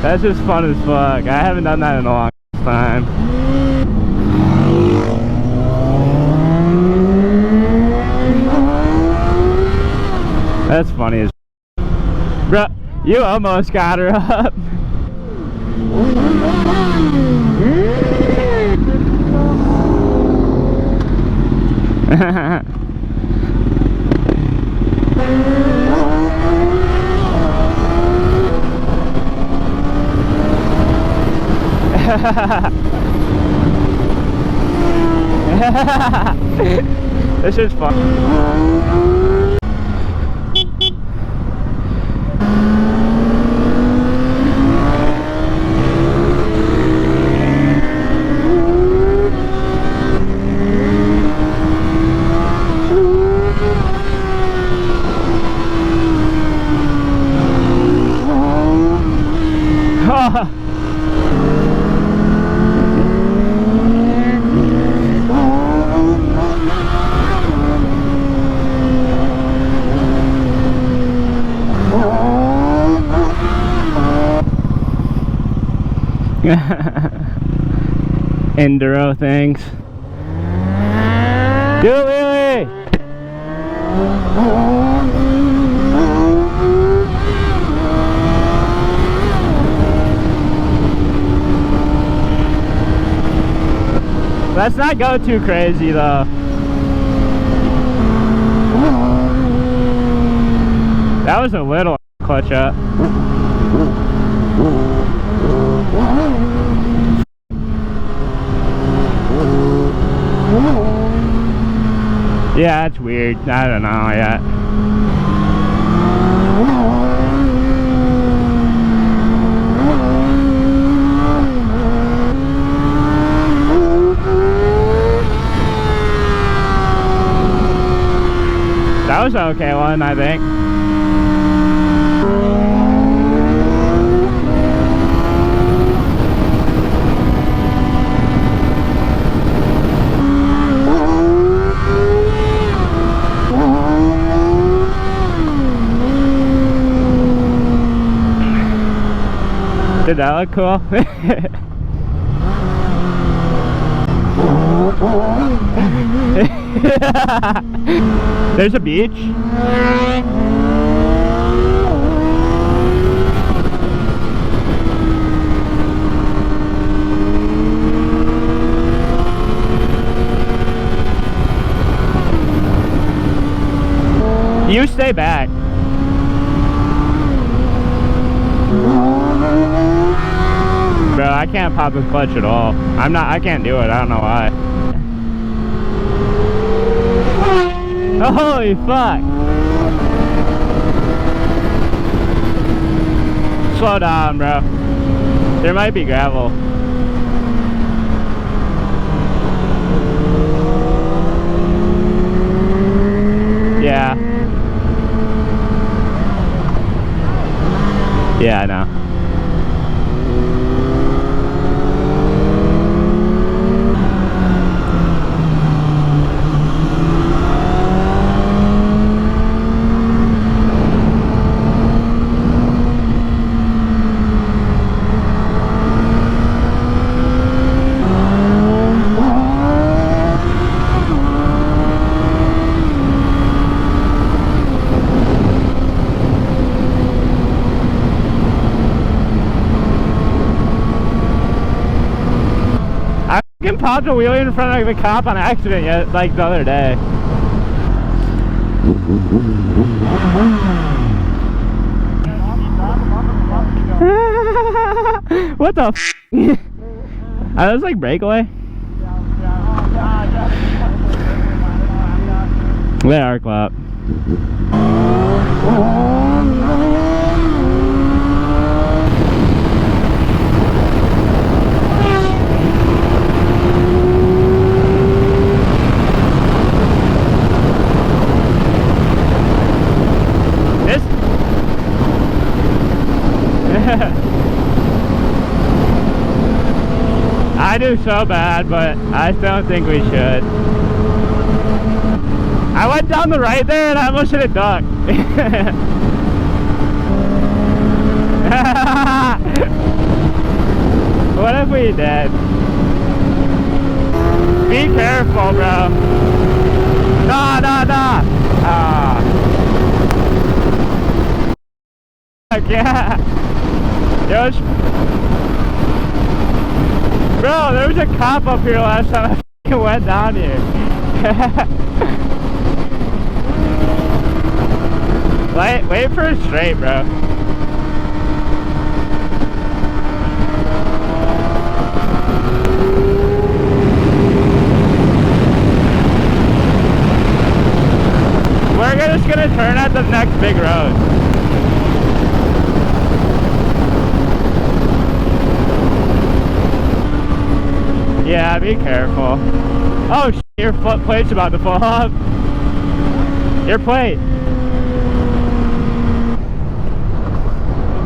That's just fun as fuck. I haven't done that in a long time. That's funny as bro, you almost got her up. This is fun. Enduro things. Do it, Willie! Let's not go too crazy though. That was a little clutch up. Yeah, that's weird. I don't know yet. That was an okay one, I think. Did that look cool? There's a beach. You stay back. Bro, I can't pop the clutch at all. I can't do it. I don't know why. Oh, holy fuck. Slow down, bro. There might be gravel. Yeah. Yeah, I know. I popped a wheelie in front of the cop on accident yet, like the other day. What the f? I was like breakaway. They are clap. I do so bad, but I don't think we should. I went down the right there and I almost hit a duck. What if we did? Be careful, bro. Nah. Yeah. Yo, bro, there was a cop up here last time I went down here. Wait for it straight, bro. We're just gonna turn at the next big road. Yeah, be careful. Oh, your plate's about to fall off. Your plate. Is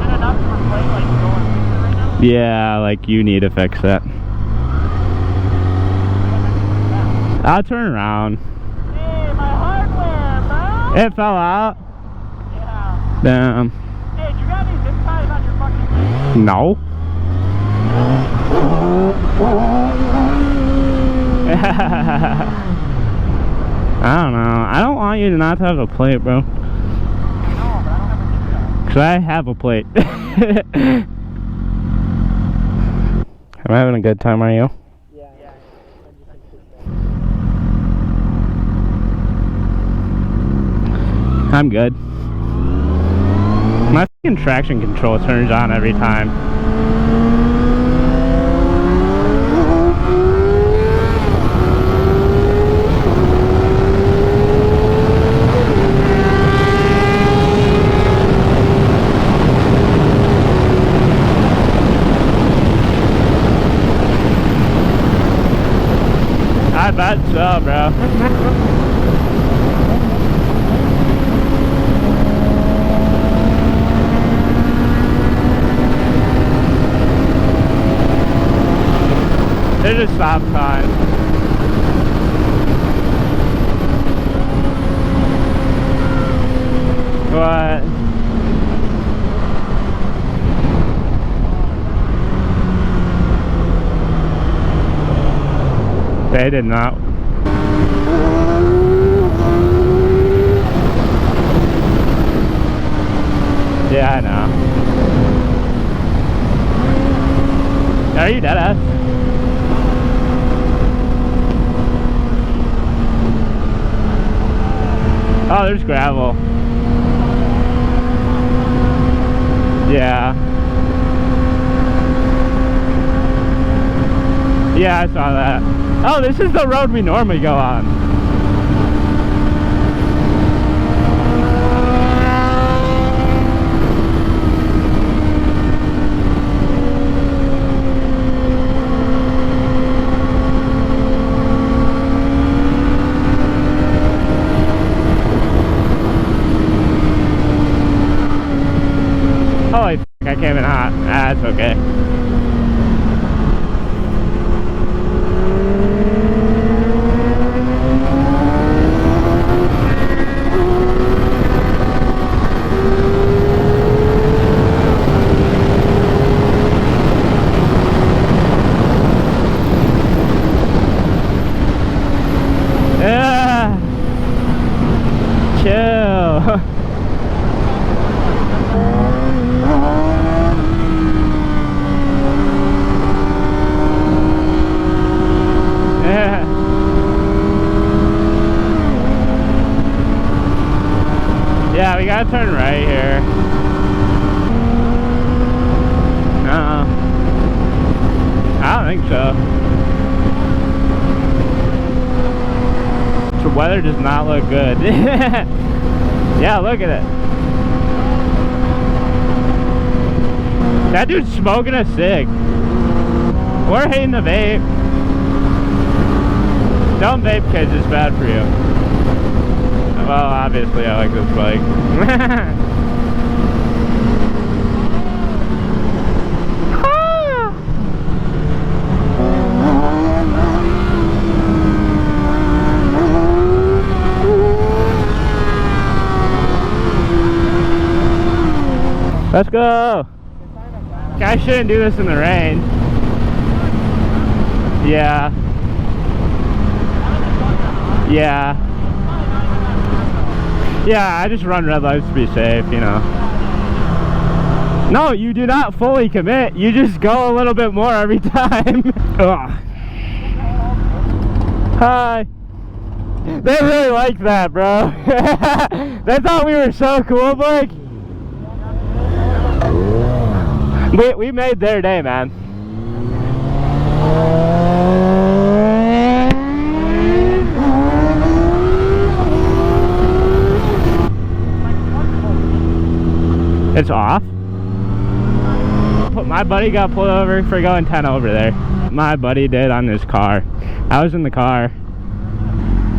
it enough for plate like going right now? Yeah, like you need to fix it. I'll turn around. Hey, my hardware, bro! It fell out? Yeah. Damn. Hey, you got any zip ties on your fucking plate? No. I don't know. I don't want you to not have a plate, bro. I know, but I don't have a zip tie. Cause I have a plate. I'm having a good time, are you? Yeah. I'm good. My fucking traction control turns on every time. I bet so, bro. There's a stop sign. What? They did not. Yeah, I know. Are you dead ass? Oh, there's gravel. Yeah. Yeah, I saw that. Oh, this is the road we normally go on. Holy f***, I came in hot. Ah, that's okay. Yeah. Chill. Yeah, we gotta turn right here. I don't think so. The weather does not look good. Yeah, look at it. That dude's smoking a cig. We're hating the vape. Don't vape, kids, it's bad for you. Well, obviously I like this bike. Let's go! I shouldn't do this in the rain. Yeah. Yeah. Yeah, I just run red lights to be safe, you know. No, you do not fully commit. You just go a little bit more every time. Ugh. Hi. They really like that, bro. They thought we were so cool, Blake. We made their day, man. It's off. My buddy got pulled over for going 10 over there. My buddy did on his car. I was in the car.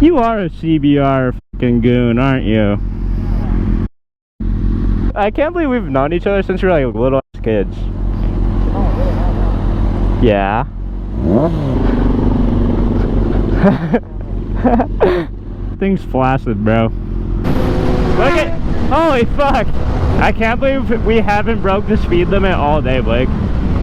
You are a CBR fucking goon, aren't you? I can't believe we've known each other since we were like little kids. Yeah. Thing's flaccid, bro. Look at, holy fuck! I can't believe we haven't broke the speed limit all day, Blake.